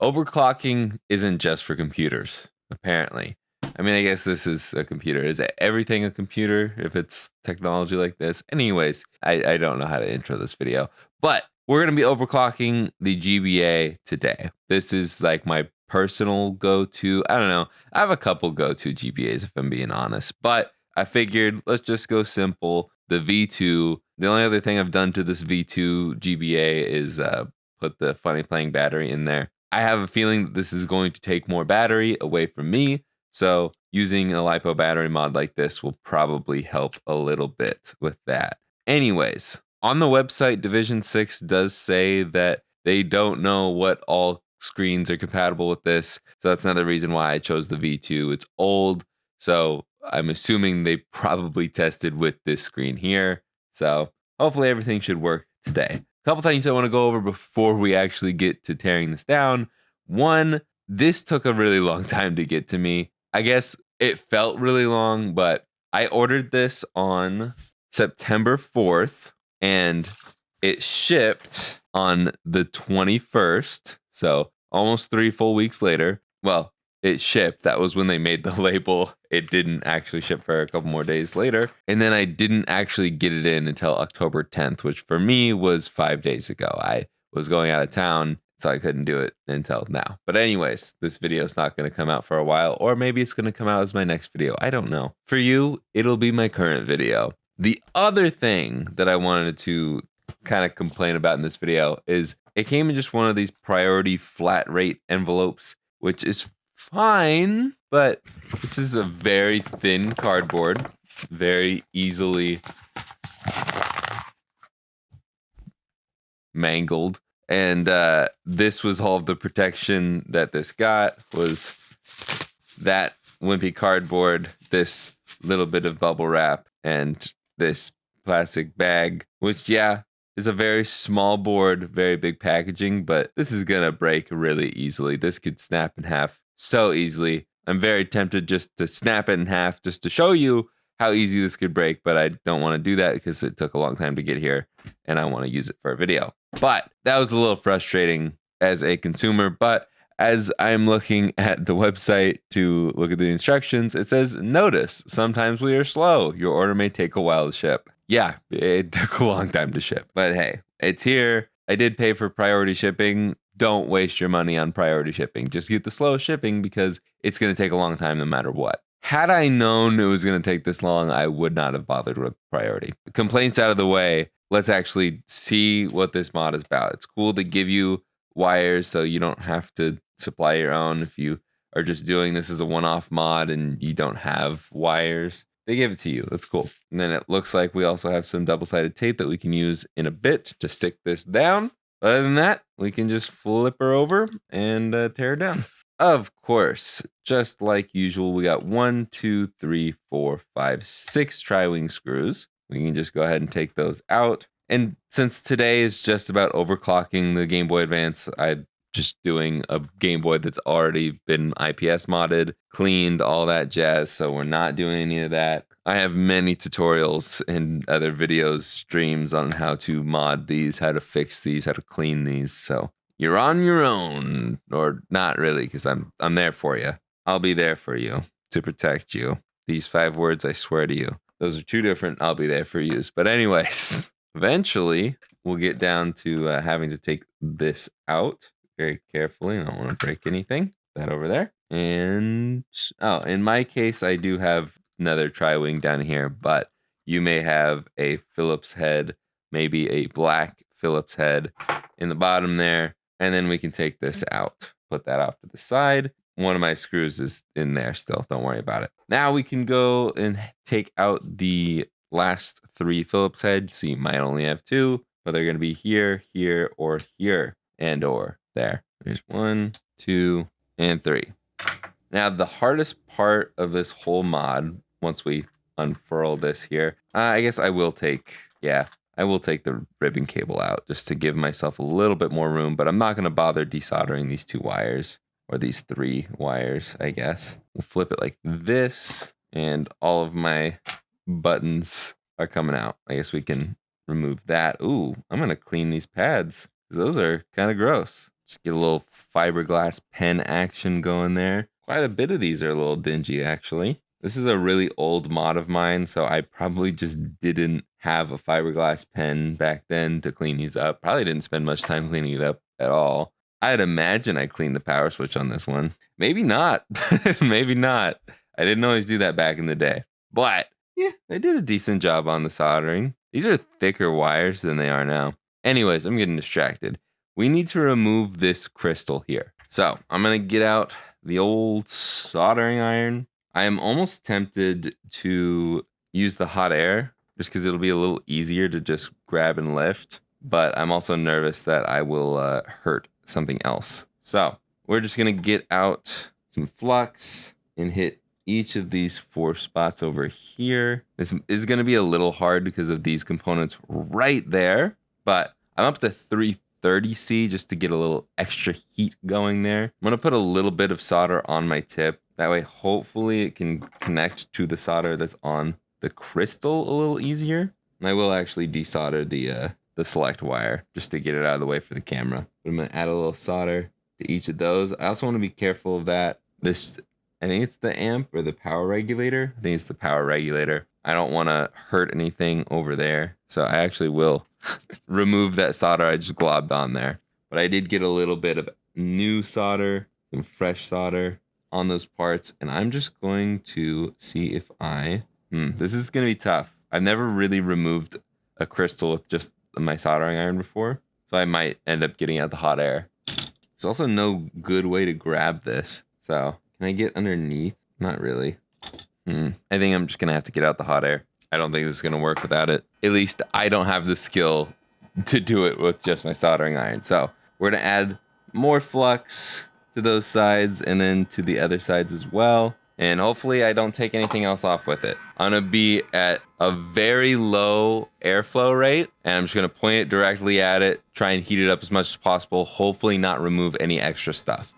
Overclocking isn't just for computers, apparently. I mean, I guess this is a computer. Is everything a computer if it's technology like this? Anyways, I don't know how to intro this video, but we're going to be overclocking the GBA today. This is like my personal go-to. I don't know. I have a couple go-to GBAs if I'm being honest, but I figured let's just go simple. The V2, the only other thing I've done to this V2 GBA is put the funny playing battery in there. I have a feeling that this is going to take more battery away from me. So using a LiPo battery mod like this will probably help a little bit with that. Anyways, on the website, Division 6 does say that they don't know what all screens are compatible with this. So that's another reason why I chose the V2. It's old, so I'm assuming they probably tested with this screen here. So hopefully everything should work today. A couple things I want to go over before we actually get to tearing this down. One, this took a really long time to get to me. I guess it felt really long, but I ordered this on September 4th and it shipped on the 21st. So almost 3 full weeks later. Well, it shipped. That was when they made the label. It didn't actually ship for a couple more days later. And then I didn't actually get it in until October 10th, which for me was 5 days ago. I was going out of town, so I couldn't do it until now. But anyways, this video is not going to come out for a while, or maybe it's going to come out as my next video. I don't know. For you, it'll be my current video. The other thing that I wanted to kind of complain about in this video is it came in just one of these priority flat rate envelopes, which is fine, but this is a very thin cardboard, very easily mangled. And this was all of the protection that this got, was that wimpy cardboard, this little bit of bubble wrap, and this plastic bag, which, yeah, is a very small board, very big packaging, but this is gonna break really easily. This could snap in half so easily. I'm very tempted just to snap it in half just to show you how easy this could break, but I don't want to do that because it took a long time to get here and I want to use it for a video. But that was a little frustrating as a consumer. But as I'm looking at the website to look at the instructions, it says, notice, sometimes we are slow. Your order may take a while to ship. Yeah, it took a long time to ship, but hey, it's here. I did pay for priority shipping. Don't waste your money on priority shipping. Just get the slow shipping because it's going to take a long time no matter what. Had I known it was going to take this long, I would not have bothered with priority. Complaints out of the way, let's actually see what this mod is about. It's cool to give you wires so you don't have to supply your own if you are just doing this as a one-off mod and you don't have wires. They give it to you. That's cool. And then it looks like we also have some double-sided tape that we can use in a bit to stick this down. Other than that, we can just flip her over and tear her down. Of course, just like usual, we got 1, 2, 3, 4, 5, 6 tri-wing screws. We can just go ahead and take those out. And since today is just about overclocking the Game Boy Advance, I'm just doing a Game Boy that's already been IPS modded, cleaned, all that jazz. So we're not doing any of that. I have many tutorials and other videos, streams on how to mod these, how to fix these, how to clean these. So you're on your own, or not really, because I'm there for you. I'll be there for you to protect you. These 5 words, I swear to you. Those are 2 different I'll be there for yous. But anyways, eventually we'll get down to having to take this out very carefully. I don't want to break anything. That over there. And, oh, in my case, I do have another tri-wing down here, but you may have a Phillips head, maybe a black Phillips head in the bottom there. And then we can take this out, put that off to the side. One of my screws is in there still. Don't worry about it. Now we can go and take out the last 3 Phillips heads. So you might only have 2, but they're going to be here, here, or here, and or there. There's 1, 2, and 3. Now the hardest part of this whole mod, once we unfurl this here, I guess I will take the ribbon cable out just to give myself a little bit more room, but I'm not going to bother desoldering these 2 wires, or these 3 wires, I guess. We'll flip it like this, and all of my buttons are coming out. I guess we can remove that. Ooh, I'm going to clean these pads, because those are kind of gross. Just get a little fiberglass pen action going there. Quite a bit of these are a little dingy, actually. This is a really old mod of mine, so I probably just didn't have a fiberglass pen back then to clean these up. Probably didn't spend much time cleaning it up at all. I'd imagine I cleaned the power switch on this one. Maybe not. Maybe not. I didn't always do that back in the day. But yeah, I did a decent job on the soldering. These are thicker wires than they are now. Anyways, I'm getting distracted. We need to remove this crystal here. So I'm going to get out the old soldering iron. I am almost tempted to use the hot air just because it'll be a little easier to just grab and lift. But I'm also nervous that I will hurt something else. So we're just going to get out some flux and hit each of these 4 spots over here. This is going to be a little hard because of these components right there. But I'm up to 330C just to get a little extra heat going there. I'm going to put a little bit of solder on my tip. That way, hopefully it can connect to the solder that's on the crystal a little easier. And I will actually desolder the select wire just to get it out of the way for the camera. But I'm going to add a little solder to each of those. I also want to be careful of that. I think it's the amp or the power regulator. I think it's the power regulator. I don't want to hurt anything over there. So I actually will remove that solder I just globbed on there. But I did get a little bit of new solder, some fresh solder on those parts. And I'm just going to see if this is going to be tough. I've never really removed a crystal with just my soldering iron before. So I might end up getting out the hot air. There's also no good way to grab this. So can I get underneath? Not really. I think I'm just going to have to get out the hot air. I don't think this is going to work without it. At least I don't have the skill to do it with just my soldering iron. So we're going to add more flux to those sides and then to the other sides as well. And hopefully I don't take anything else off with it. I'm going to be at a very low airflow rate. And I'm just going to point it directly at it. Try and heat it up as much as possible. Hopefully not remove any extra stuff.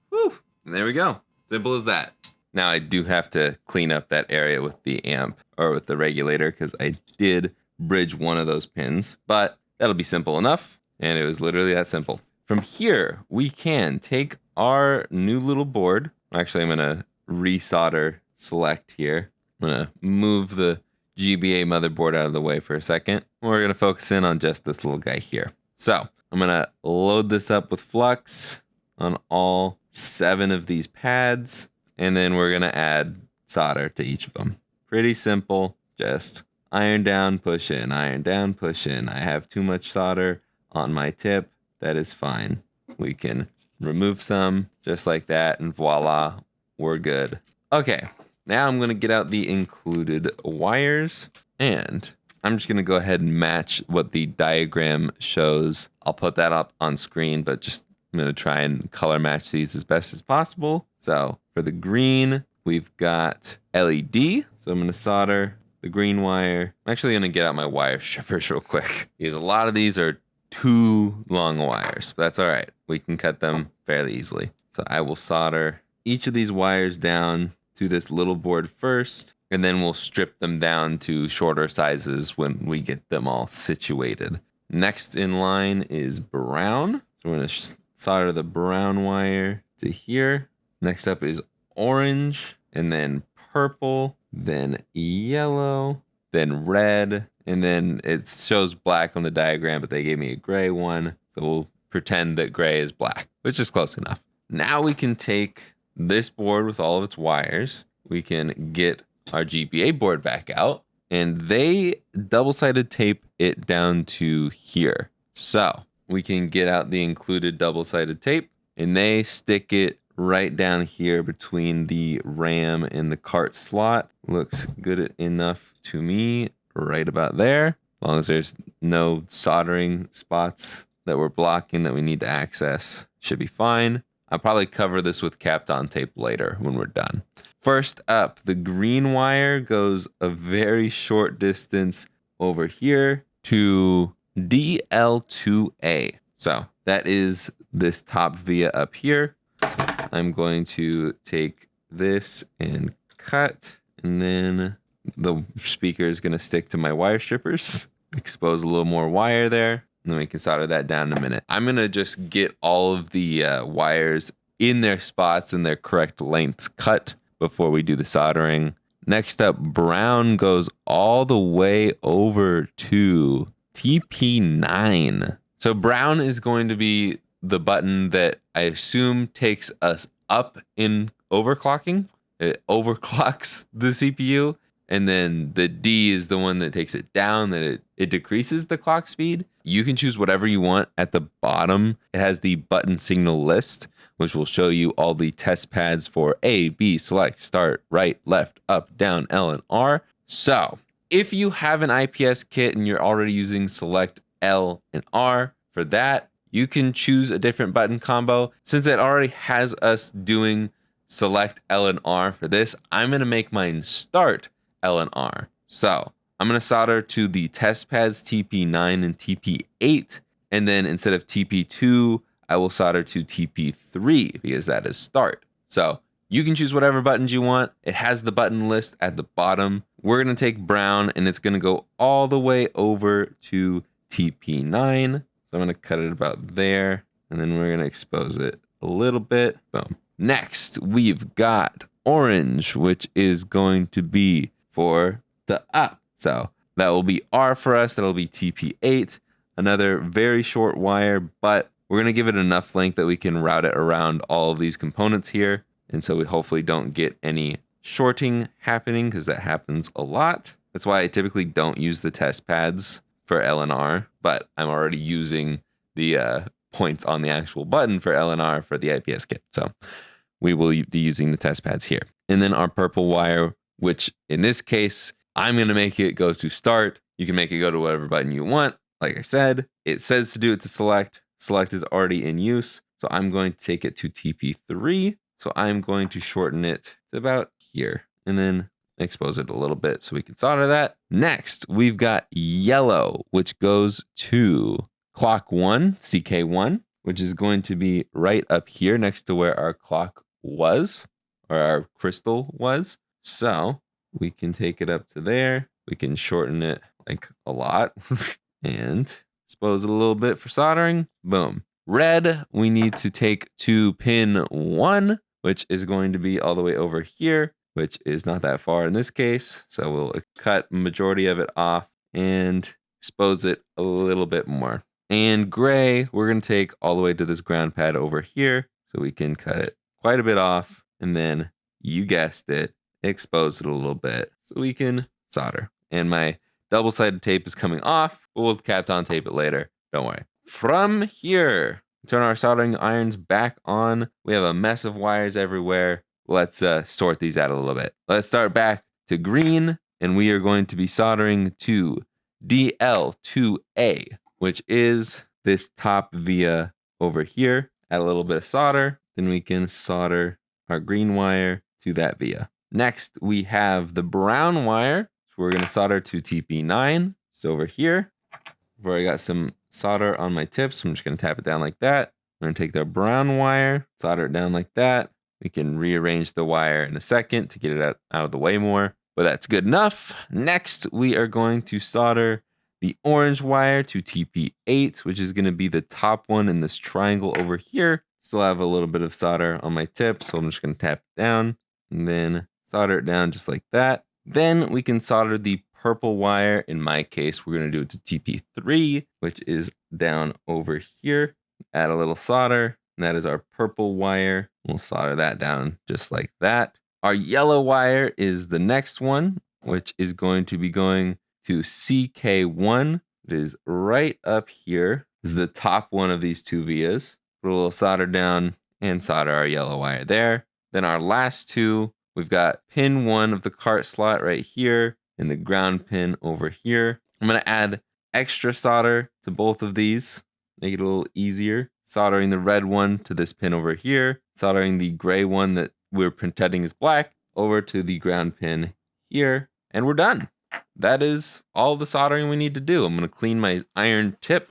Whew. And there we go. Simple as that. Now I do have to clean up that area with the amp or with the regulator because I did bridge one of those pins. But that'll be simple enough. And it was literally that simple. From here, we can take our new little board. Actually, I'm going to resolder select here. I'm going to move the GBA motherboard out of the way for a second. We're going to focus in on just this little guy here. So I'm going to load this up with flux on all 7 of these pads. And then we're going to add solder to each of them. Pretty simple. Just iron down, push in, iron down, push in. I have too much solder on my tip. That is fine. We can remove some just like that, and voila, we're good. Okay, now I'm gonna get out the included wires, and I'm just gonna go ahead and match what the diagram shows. I'll put that up on screen, but I'm gonna try and color match these as best as possible. So for the green, we've got LED. So I'm gonna solder the green wire. I'm actually gonna get out my wire strippers real quick because a lot of these are too long wires, but that's all right. We can cut them fairly easily. So I will solder each of these wires down to this little board first, and then we'll strip them down to shorter sizes when we get them all situated. Next in line is brown. So we're going to solder the brown wire to here. Next up is orange, and then purple, then yellow, then red. And then it shows black on the diagram, but they gave me a gray one. So we'll pretend that gray is black, which is close enough. Now we can take this board with all of its wires. We can get our GBA board back out, and they double-sided tape it down to here. So we can get out the included double-sided tape, and they stick it right down here between the RAM and the cart slot. Looks good enough to me. Right about there, as long as there's no soldering spots that we're blocking that we need to access, should be fine. I'll probably cover this with Kapton tape later when we're done. First up, the green wire goes a very short distance over here to DL2A. So that is this top via up here. I'm going to take this and cut, and then the speaker is going to stick to my wire strippers. Expose a little more wire there, and then we can solder that down in a minute. I'm going to just get all of the wires in their spots and their correct lengths cut before we do the soldering. Next up, brown goes all the way over to TP9. So brown is going to be the button that I assume takes us up in overclocking. It overclocks the CPU. And then the D is the one that takes it down, that it decreases the clock speed. You can choose whatever you want. At the bottom, it has the button signal list, which will show you all the test pads for A, B, select, start, right, left, up, down, L, and R. So if you have an IPS kit and you're already using select, L, and R for that, you can choose a different button combo. Since it already has us doing select, L, and R for this, I'm going to make mine start L and R. So I'm going to solder to the test pads TP9 and TP8. And then instead of TP2, I will solder to TP3 because that is start. So you can choose whatever buttons you want. It has the button list at the bottom. We're going to take brown and it's going to go all the way over to TP9. So I'm going to cut it about there. And then we're going to expose it a little bit. Boom. Next, we've got orange, which is going to be for the up. So that will be R for us. That'll be TP8. Another very short wire, but we're going to give it enough length that we can route it around all of these components here. And so we hopefully don't get any shorting happening because that happens a lot. That's why I typically don't use the test pads for L and R, but I'm already using the points on the actual button for L and R for the IPS kit. So we will be using the test pads here. And then our purple wire, which in this case, I'm going to make it go to start. You can make it go to whatever button you want. Like I said, it says to do it to select. Select is already in use. So I'm going to take it to TP3. So I'm going to shorten it to about here and then expose it a little bit so we can solder that. Next, we've got yellow, which goes to clock 1, CK1, which is going to be right up here next to where our clock was, or our crystal was. So we can take it up to there. We can shorten it like a lot and expose it a little bit for soldering. Boom. Red, we need to take to pin 1, which is going to be all the way over here, which is not that far in this case. So we'll cut majority of it off and expose it a little bit more. And gray, we're going to take all the way to this ground pad over here. So we can cut it quite a bit off. And then, you guessed it, expose it a little bit so we can solder. And my double-sided tape is coming off, but we'll Kapton tape it later. Don't worry. From here, turn our soldering irons back on. We have a mess of wires everywhere. Let's sort these out a little bit. Let's start back to green, and we are going to be soldering to DL2A, which is this top via over here. Add a little bit of solder, then we can solder our green wire to that via. Next, we have the brown wire. So we're going to solder to TP9. So over here, where I got some solder on my tips, I'm just going to tap it down like that. We're going to take the brown wire, solder it down like that. We can rearrange the wire in a second to get it out of the way more, but that's good enough. Next, we are going to solder the orange wire to TP8, which is going to be the top one in this triangle over here. Still have a little bit of solder on my tip, so I'm just going to tap it down and then solder it down just like that. Then we can solder the purple wire. In my case, we're going to do it to TP3, which is down over here. Add a little solder, and that is our purple wire. We'll solder that down just like that. Our yellow wire is the next one, which is going to be going to CK1. It is right up here. This is the top one of these two vias. Put a little solder down and solder our yellow wire there. Then our last two, we've got pin 1 of the cart slot right here and the ground pin over here. I'm going to add extra solder to both of these, make it a little easier. Soldering the red one to this pin over here, soldering the gray one that we're pretending is black over to the ground pin here, and we're done. That is all the soldering we need to do. I'm going to clean my iron tip,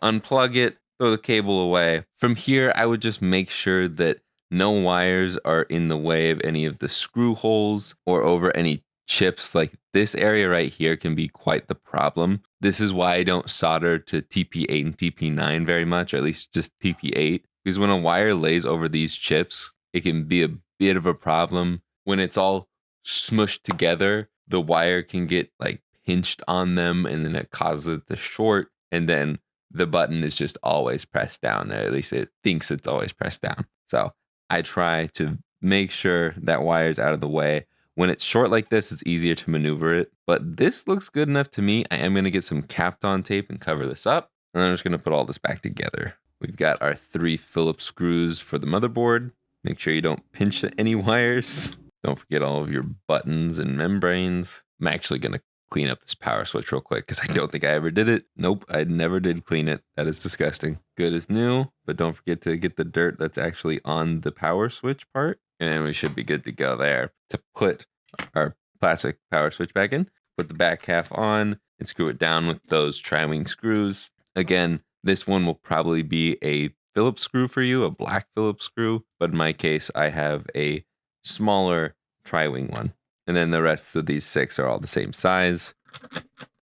unplug it, throw the cable away. From here, I would just make sure that no wires are in the way of any of the screw holes or over any chips like this area right here can be quite the problem. This is why I don't solder to TP8 and TP9 very much, or at least just TP8, because when a wire lays over these chips, it can be a bit of a problem. When it's all smushed together, the wire can get like pinched on them, and then it causes it to short, and then the button is just always pressed down. At least it thinks it's always pressed down. So I try to make sure that wire's out of the way. When it's short like this, it's easier to maneuver it, but this looks good enough to me. I am going to get some Kapton tape and cover this up, and I'm just going to put all this back together. We've got our 3 Phillips screws for the motherboard. Make sure you don't pinch any wires. Don't forget all of your buttons and membranes. I'm actually going to clean up this power switch real quick because I don't think I ever did it. Nope, I never did clean it. That is disgusting. Good as new, but don't forget to get the dirt that's actually on the power switch part. And then we should be good to go there. To put our plastic power switch back in, put the back half on and screw it down with those tri-wing screws. Again, this one will probably be a Phillips screw for you, a black Phillips screw. But in my case, I have a smaller tri-wing one. And then the rest of these 6 are all the same size.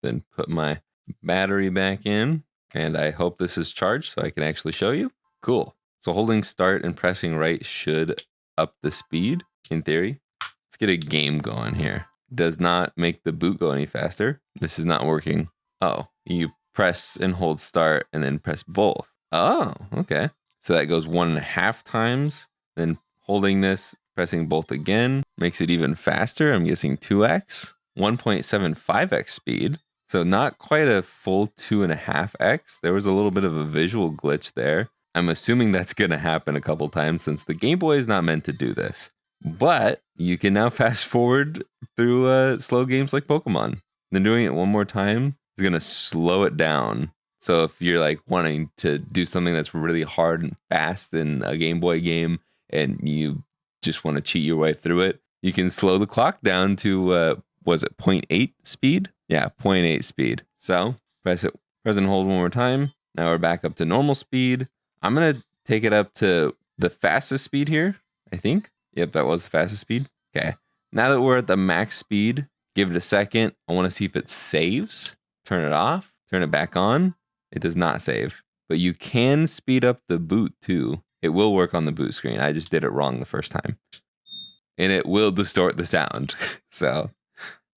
Then put my battery back in. And I hope this is charged so I can actually show you. Cool. So holding start and pressing right should up the speed, in theory. Let's get a game going here. Does not make the boot go any faster. This is not working. Oh, you press and hold start and then press both. Oh, okay. So that goes 1.5 times. Then holding this, pressing both again, makes it even faster. I'm guessing 2x, 1.75x speed. So not quite a full 2.5x. There was a little bit of a visual glitch there. I'm assuming that's going to happen a couple times since the Game Boy is not meant to do this. But you can now fast forward through slow games like Pokemon. Then doing it one more time is going to slow it down. So if you're like wanting to do something that's really hard and fast in a Game Boy game and you just want to cheat your way through it, you can slow the clock down to, was it 0.8 speed? Yeah, 0.8 speed. So press and hold one more time. Now we're back up to normal speed. I'm going to take it up to the fastest speed here, I think. Yep, that was the fastest speed. Okay. Now that we're at the max speed, give it a second. I want to see if it saves. Turn it off. Turn it back on. It does not save. But you can speed up the boot too. It will work on the boot screen. I just did it wrong the first time. And it will distort the sound.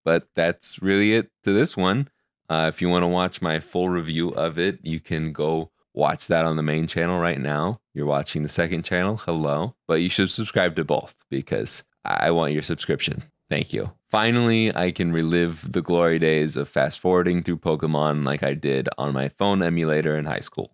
But that's really it to this one. If you want to watch my full review of it, you can go watch that on the main channel right now. You're watching the second channel. Hello. But you should subscribe to both because I want your subscription. Thank you. Finally, I can relive the glory days of fast forwarding through Pokemon like I did on my phone emulator in high school.